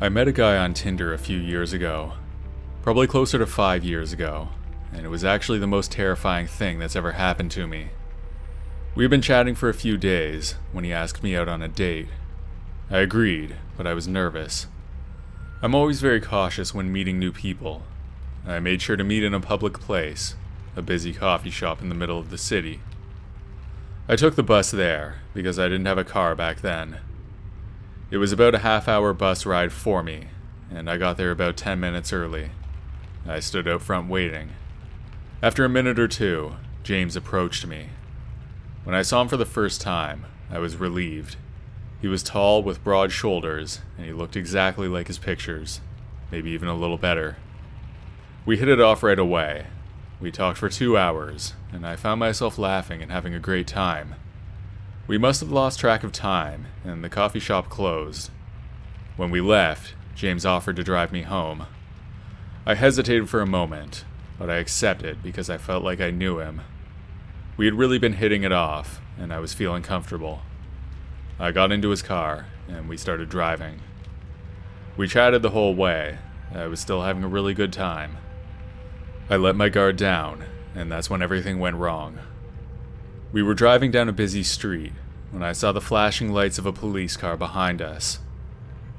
I met a guy on Tinder a few years ago, probably closer to 5 years ago, and it was actually the most terrifying thing that's ever happened to me. We had been chatting for a few days when he asked me out on a date. I agreed, but I was nervous. I'm always very cautious when meeting new people. I made sure to meet in a public place, a busy coffee shop in the middle of the city. I took the bus there because I didn't have a car back then. It was about a half-hour bus ride for me, and I got there about 10 minutes early. I stood out front waiting. After a minute or two, James approached me. When I saw him for the first time, I was relieved. He was tall with broad shoulders, and he looked exactly like his pictures, maybe even a little better. We hit it off right away. We talked for 2 hours, and I found myself laughing and having a great time. We must have lost track of time, and the coffee shop closed. When we left, James offered to drive me home. I hesitated for a moment, but I accepted because I felt like I knew him. We had really been hitting it off, and I was feeling comfortable. I got into his car, and we started driving. We chatted the whole way. I was still having a really good time. I let my guard down, and that's when everything went wrong. We were driving down a busy street when I saw the flashing lights of a police car behind us.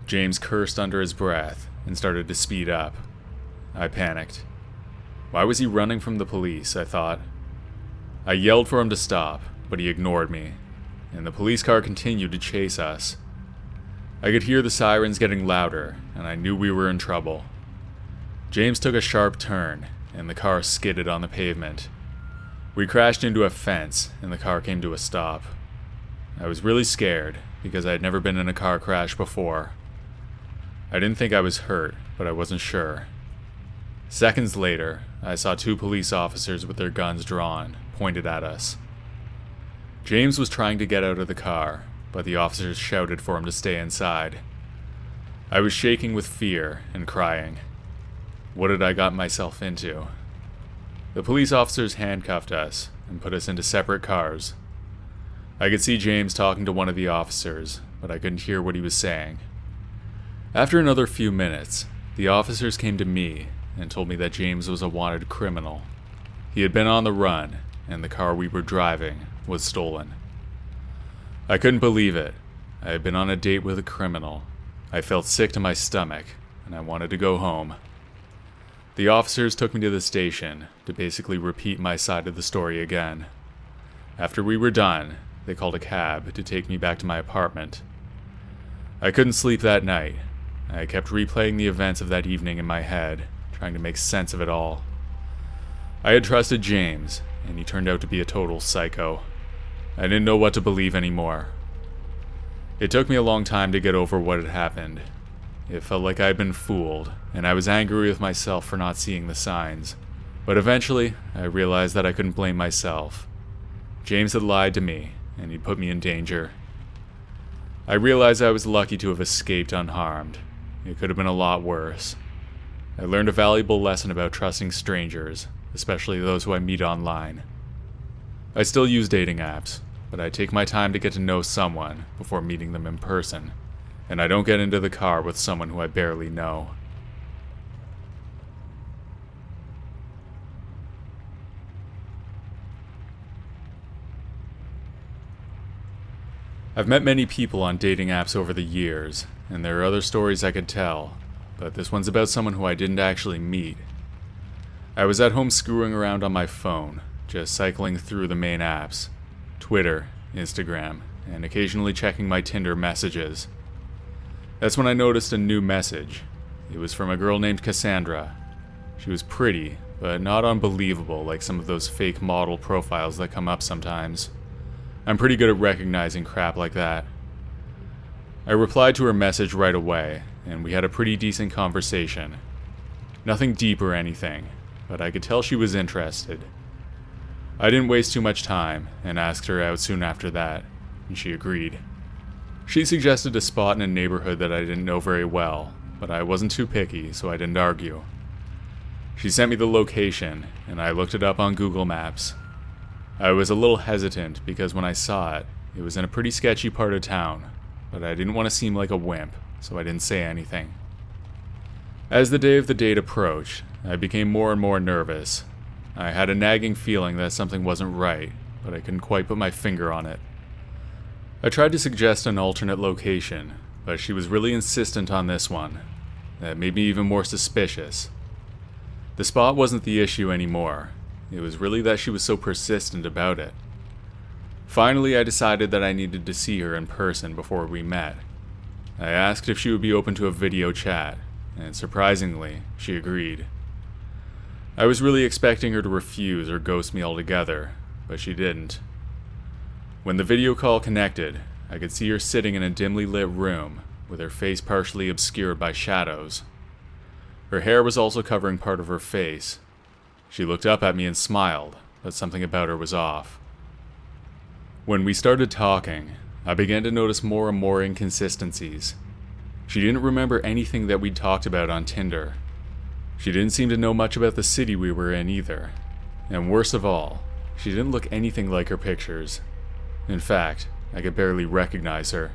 James cursed under his breath and started to speed up. I panicked. Why was he running from the police, I thought. I yelled for him to stop, but he ignored me, and the police car continued to chase us. I could hear the sirens getting louder, and I knew we were in trouble. James took a sharp turn, and the car skidded on the pavement. We crashed into a fence, and the car came to a stop. I was really scared, because I had never been in a car crash before. I didn't think I was hurt, but I wasn't sure. Seconds later, I saw 2 police officers with their guns drawn, pointed at us. James was trying to get out of the car, but the officers shouted for him to stay inside. I was shaking with fear and crying. What had I got myself into? The police officers handcuffed us and put us into separate cars. I could see James talking to one of the officers, but I couldn't hear what he was saying. After another few minutes, the officers came to me and told me that James was a wanted criminal. He had been on the run, and the car we were driving was stolen. I couldn't believe it. I had been on a date with a criminal. I felt sick to my stomach, and I wanted to go home. The officers took me to the station to basically repeat my side of the story again. After we were done, they called a cab to take me back to my apartment. I couldn't sleep that night. I kept replaying the events of that evening in my head, trying to make sense of it all. I had trusted James, and he turned out to be a total psycho. I didn't know what to believe anymore. It took me a long time to get over what had happened. It felt like I had been fooled, and I was angry with myself for not seeing the signs. But eventually, I realized that I couldn't blame myself. James had lied to me, and he'd put me in danger. I realized I was lucky to have escaped unharmed. It could have been a lot worse. I learned a valuable lesson about trusting strangers, especially those who I meet online. I still use dating apps, but I take my time to get to know someone before meeting them in person, and I don't get into the car with someone who I barely know. I've met many people on dating apps over the years, and there are other stories I could tell, but this one's about someone who I didn't actually meet. I was at home screwing around on my phone, just cycling through the main apps, Twitter, Instagram, and occasionally checking my Tinder messages. That's when I noticed a new message. It was from a girl named Cassandra. She was pretty, but not unbelievable like some of those fake model profiles that come up sometimes. I'm pretty good at recognizing crap like that. I replied to her message right away, and we had a pretty decent conversation. Nothing deep or anything, but I could tell she was interested. I didn't waste too much time and asked her out soon after that, and she agreed. She suggested a spot in a neighborhood that I didn't know very well, but I wasn't too picky, so I didn't argue. She sent me the location, and I looked it up on Google Maps. I was a little hesitant because when I saw it, it was in a pretty sketchy part of town, but I didn't want to seem like a wimp, so I didn't say anything. As the day of the date approached, I became more and more nervous. I had a nagging feeling that something wasn't right, but I couldn't quite put my finger on it. I tried to suggest an alternate location, but she was really insistent on this one. That made me even more suspicious. The spot wasn't the issue anymore. It was really that she was so persistent about it. Finally, I decided that I needed to see her in person before we met. I asked if she would be open to a video chat, and surprisingly, she agreed. I was really expecting her to refuse or ghost me altogether, but she didn't. When the video call connected, I could see her sitting in a dimly lit room, with her face partially obscured by shadows. Her hair was also covering part of her face. She looked up at me and smiled, but something about her was off. When we started talking, I began to notice more and more inconsistencies. She didn't remember anything that we'd talked about on Tinder. She didn't seem to know much about the city we were in either. And worst of all, she didn't look anything like her pictures. In fact, I could barely recognize her.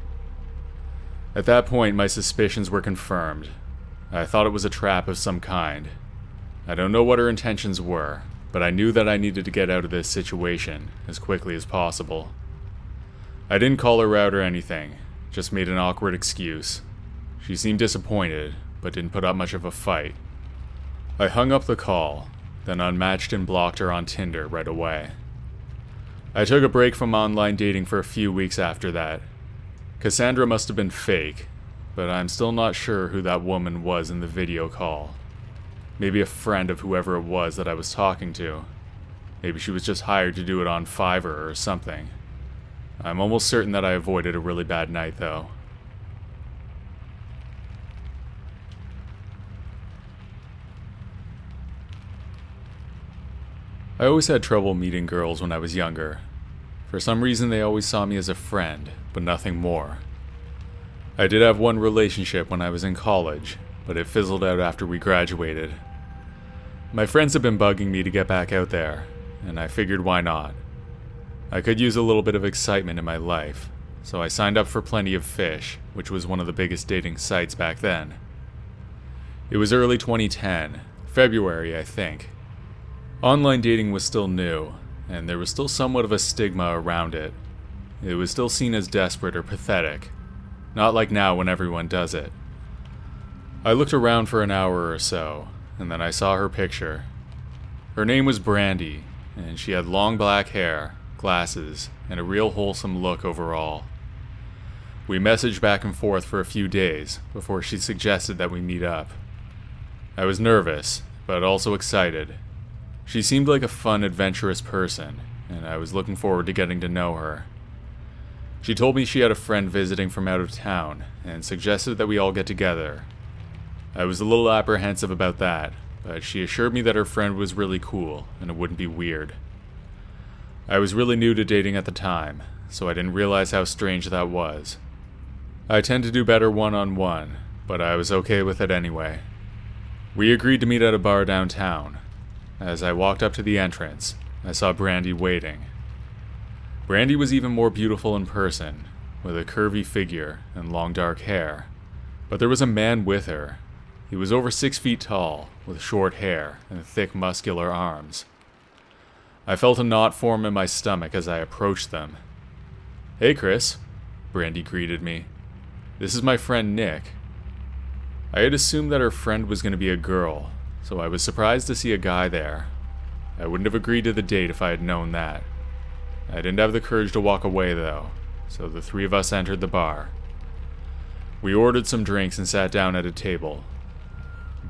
At that point, my suspicions were confirmed. I thought it was a trap of some kind. I don't know what her intentions were, but I knew that I needed to get out of this situation as quickly as possible. I didn't call her out or anything, just made an awkward excuse. She seemed disappointed, but didn't put up much of a fight. I hung up the call, then unmatched and blocked her on Tinder right away. I took a break from online dating for a few weeks after that. Cassandra must have been fake, but I'm still not sure who that woman was in the video call. Maybe a friend of whoever it was that I was talking to. Maybe she was just hired to do it on Fiverr or something. I'm almost certain that I avoided a really bad night, though. I always had trouble meeting girls when I was younger. For some reason, they always saw me as a friend, but nothing more. I did have one relationship when I was in college, but it fizzled out after we graduated. My friends have been bugging me to get back out there, and I figured why not. I could use a little bit of excitement in my life, so I signed up for Plenty of Fish, which was one of the biggest dating sites back then. It was early 2010, February, I think. Online dating was still new, and there was still somewhat of a stigma around it. It was still seen as desperate or pathetic, not like now when everyone does it. I looked around for an hour or so, and then I saw her picture. Her name was Brandy, and she had long black hair, glasses, and a real wholesome look overall. We messaged back and forth for a few days before she suggested that we meet up. I was nervous, but also excited. She seemed like a fun, adventurous person, and I was looking forward to getting to know her. She told me she had a friend visiting from out of town, and suggested that we all get together. I was a little apprehensive about that, but she assured me that her friend was really cool, and it wouldn't be weird. I was really new to dating at the time, so I didn't realize how strange that was. I tend to do better one-on-one, but I was okay with it anyway. We agreed to meet at a bar downtown. As I walked up to the entrance, I saw Brandy waiting. Brandy was even more beautiful in person, with a curvy figure and long dark hair. But there was a man with her. He was over 6 feet tall, with short hair and thick muscular arms. I felt a knot form in my stomach as I approached them. "Hey Chris," Brandy greeted me. "This is my friend Nick." I had assumed that her friend was going to be a girl, so I was surprised to see a guy there. I wouldn't have agreed to the date if I had known that. I didn't have the courage to walk away though, so the three of us entered the bar. We ordered some drinks and sat down at a table.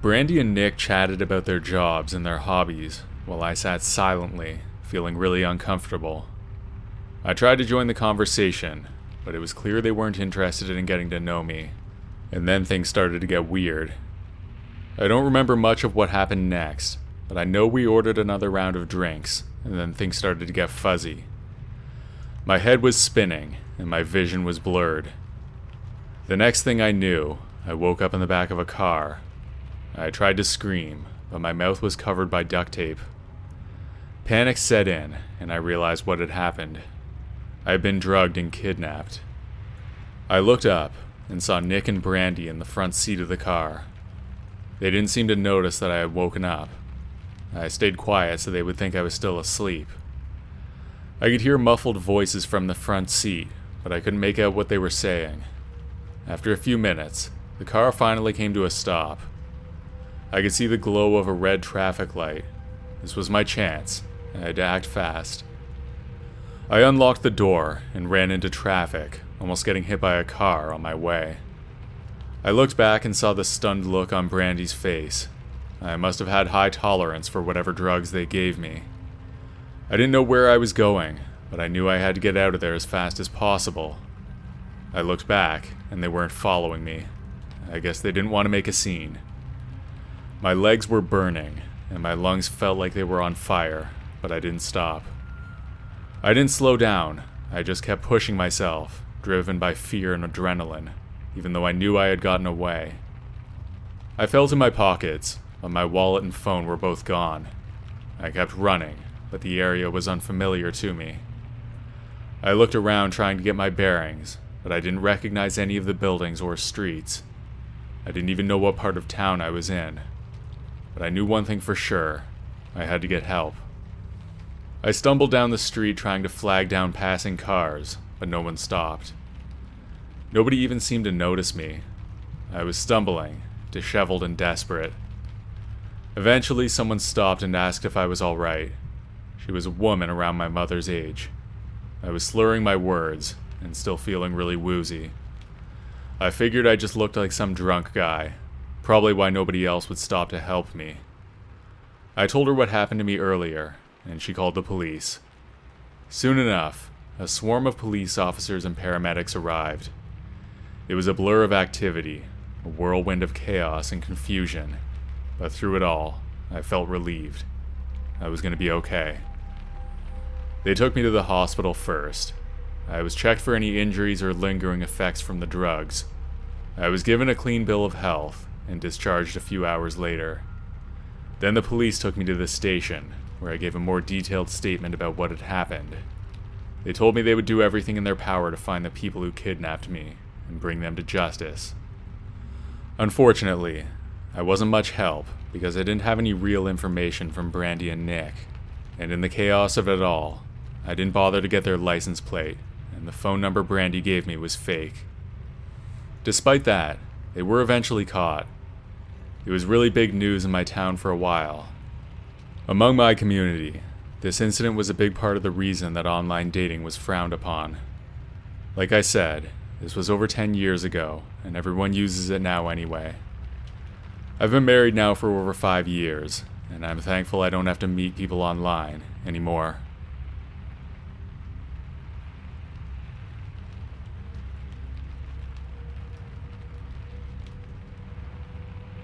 Brandy and Nick chatted about their jobs and their hobbies, while I sat silently, feeling really uncomfortable. I tried to join the conversation, but it was clear they weren't interested in getting to know me, and then things started to get weird. I don't remember much of what happened next, but I know we ordered another round of drinks, and then things started to get fuzzy. My head was spinning, and my vision was blurred. The next thing I knew, I woke up in the back of a car. I tried to scream, but my mouth was covered by duct tape. Panic set in, and I realized what had happened. I had been drugged and kidnapped. I looked up and saw Nick and Brandy in the front seat of the car. They didn't seem to notice that I had woken up. I stayed quiet so they would think I was still asleep. I could hear muffled voices from the front seat, but I couldn't make out what they were saying. After a few minutes, the car finally came to a stop. I could see the glow of a red traffic light. This was my chance, and I had to act fast. I unlocked the door and ran into traffic, almost getting hit by a car on my way. I looked back and saw the stunned look on Brandy's face. I must have had high tolerance for whatever drugs they gave me. I didn't know where I was going, but I knew I had to get out of there as fast as possible. I looked back, and they weren't following me. I guess they didn't want to make a scene. My legs were burning, and my lungs felt like they were on fire, but I didn't stop. I didn't slow down, I just kept pushing myself, driven by fear and adrenaline, even though I knew I had gotten away. I felt in my pockets, but my wallet and phone were both gone. I kept running, but the area was unfamiliar to me. I looked around trying to get my bearings, but I didn't recognize any of the buildings or streets. I didn't even know what part of town I was in. But I knew one thing for sure. I had to get help. I stumbled down the street trying to flag down passing cars, but no one stopped. Nobody even seemed to notice me. I was stumbling, disheveled and desperate. Eventually, someone stopped and asked if I was all right. She was a woman around my mother's age. I was slurring my words and still feeling really woozy. I figured I just looked like some drunk guy, probably why nobody else would stop to help me. I told her what happened to me earlier, and she called the police. Soon enough, a swarm of police officers and paramedics arrived. It was a blur of activity, a whirlwind of chaos and confusion, but through it all, I felt relieved. I was going to be okay. They took me to the hospital first. I was checked for any injuries or lingering effects from the drugs. I was given a clean bill of health and discharged a few hours later. Then the police took me to the station, where I gave a more detailed statement about what had happened. They told me they would do everything in their power to find the people who kidnapped me and bring them to justice. Unfortunately, I wasn't much help because I didn't have any real information from Brandy and Nick, and in the chaos of it all, I didn't bother to get their license plate, and the phone number Brandy gave me was fake. Despite that, they were eventually caught. It was really big news in my town for a while. Among my community, this incident was a big part of the reason that online dating was frowned upon. Like I said, this was over 10 years ago, and everyone uses it now anyway. I've been married now for over 5 years, and I'm thankful I don't have to meet people online anymore.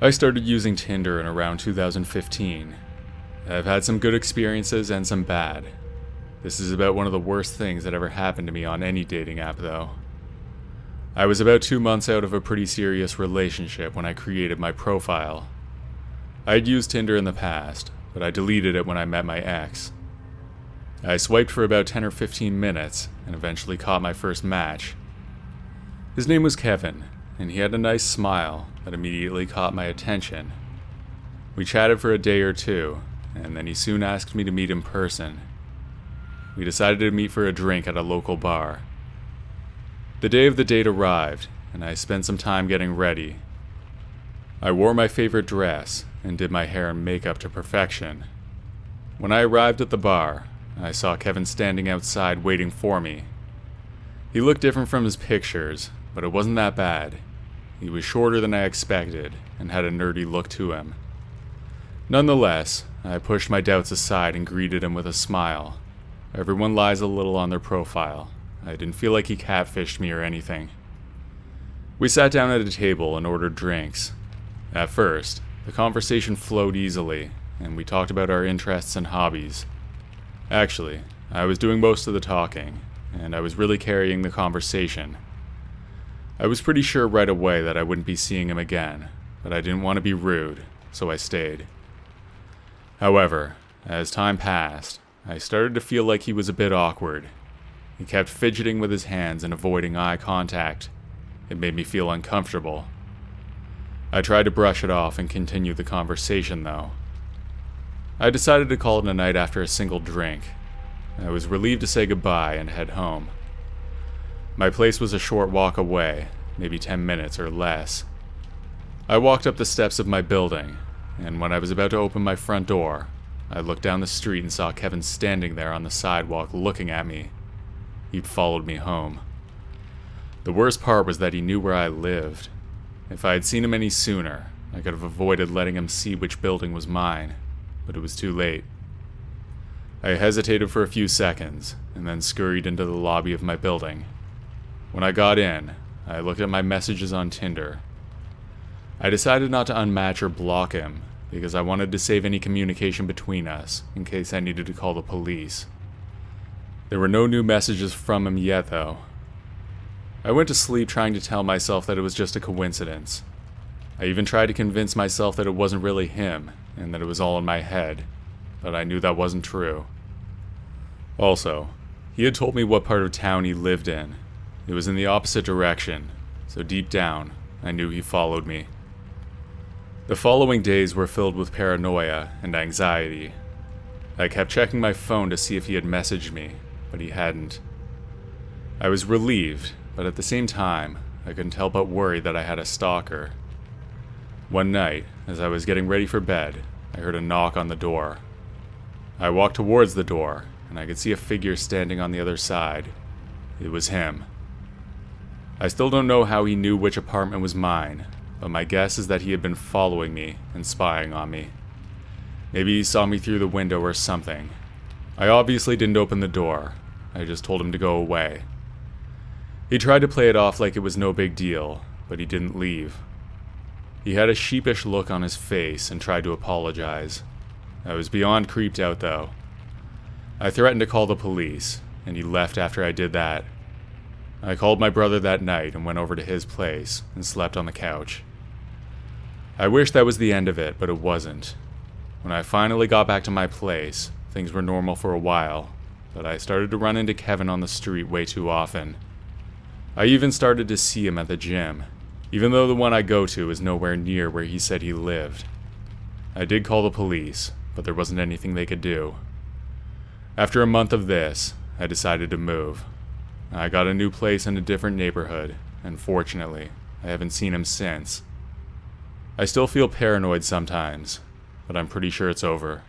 I started using Tinder in around 2015. I've had some good experiences and some bad. This is about one of the worst things that ever happened to me on any dating app, though. I was about 2 months out of a pretty serious relationship when I created my profile. I'd used Tinder in the past, but I deleted it when I met my ex. I swiped for about 10 or 15 minutes and eventually caught my first match. His name was Kevin, and he had a nice smile that immediately caught my attention. We chatted for a day or two, and then he soon asked me to meet in person. We decided to meet for a drink at a local bar. The day of the date arrived, and I spent some time getting ready. I wore my favorite dress and did my hair and makeup to perfection. When I arrived at the bar, I saw Kevin standing outside waiting for me. He looked different from his pictures, but it wasn't that bad. He was shorter than I expected and had a nerdy look to him. Nonetheless, I pushed my doubts aside and greeted him with a smile. Everyone lies a little on their profile. I didn't feel like he catfished me or anything. We sat down at a table and ordered drinks. At first, the conversation flowed easily, and we talked about our interests and hobbies. Actually, I was doing most of the talking, and I was really carrying the conversation. I was pretty sure right away that I wouldn't be seeing him again, but I didn't want to be rude, so I stayed. However, as time passed, I started to feel like he was a bit awkward. He kept fidgeting with his hands and avoiding eye contact. It made me feel uncomfortable. I tried to brush it off and continue the conversation, though. I decided to call it a night after a single drink. I was relieved to say goodbye and head home. My place was a short walk away, maybe 10 minutes or less. I walked up the steps of my building, and when I was about to open my front door, I looked down the street and saw Kevin standing there on the sidewalk looking at me. He'd followed me home. The worst part was that he knew where I lived. If I had seen him any sooner, I could have avoided letting him see which building was mine, but it was too late. I hesitated for a few seconds, and then scurried into the lobby of my building. When I got in, I looked at my messages on Tinder. I decided not to unmatch or block him, because I wanted to save any communication between us, in case I needed to call the police. There were no new messages from him yet, though. I went to sleep trying to tell myself that it was just a coincidence. I even tried to convince myself that it wasn't really him, and that it was all in my head, but I knew that wasn't true. Also, he had told me what part of town he lived in. It was in the opposite direction, so deep down, I knew he followed me. The following days were filled with paranoia and anxiety. I kept checking my phone to see if he had messaged me, but he hadn't. I was relieved, but at the same time, I couldn't help but worry that I had a stalker. One night, as I was getting ready for bed, I heard a knock on the door. I walked towards the door, and I could see a figure standing on the other side. It was him. I still don't know how he knew which apartment was mine, but my guess is that he had been following me and spying on me. Maybe he saw me through the window or something. I obviously didn't open the door. I just told him to go away. He tried to play it off like it was no big deal, but he didn't leave. He had a sheepish look on his face and tried to apologize. I was beyond creeped out, though. I threatened to call the police, and he left after I did that. I called my brother that night and went over to his place and slept on the couch. I wish that was the end of it, but it wasn't. When I finally got back to my place, things were normal for a while, but I started to run into Kevin on the street way too often. I even started to see him at the gym, even though the one I go to is nowhere near where he said he lived. I did call the police, but there wasn't anything they could do. After a month of this, I decided to move. I got a new place in a different neighborhood, and fortunately, I haven't seen him since. I still feel paranoid sometimes, but I'm pretty sure it's over.